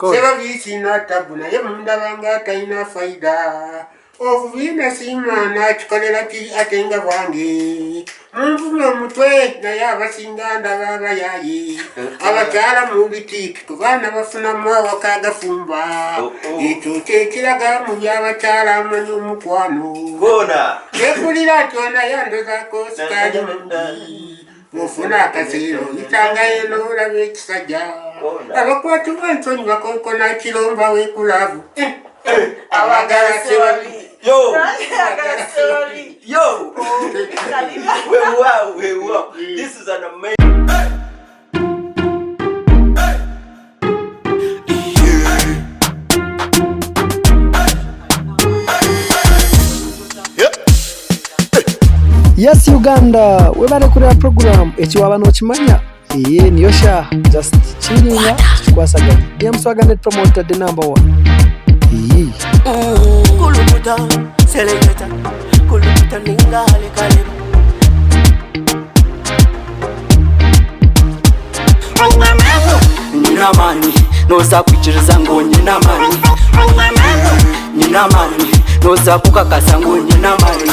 Seba visina tabuna ye munda banga taina faida. Ovina simana chikolera ki atenga vangi. Mumvume mutwe na yabasinganda baba yayi. Abakyala mu bitiki kubana bafuna mwa wakagafumba. Ekyo kyekiraga mu byabakyala amanyi omukwano. Ekulira tyona yandoza ko sikali mundi. Mufuna akasiro itanga eno olabe ekisajja. Abakwatu b'ensonyi bakonkona kiromba w'ekulavu. Abagala sebabi. Yo! Wow. This is an amazing... Yes Uganda, we bale kureba program ekiwaba no kimanya. Niyo sha just chilling chikwasaganya. Ya Mswaganet promoter the number 1. Kulukuta selector kulukuta ningale kale Nina mani noza kuchiriza ngo nina mani Nina mani noza kukakasa ngo nina mani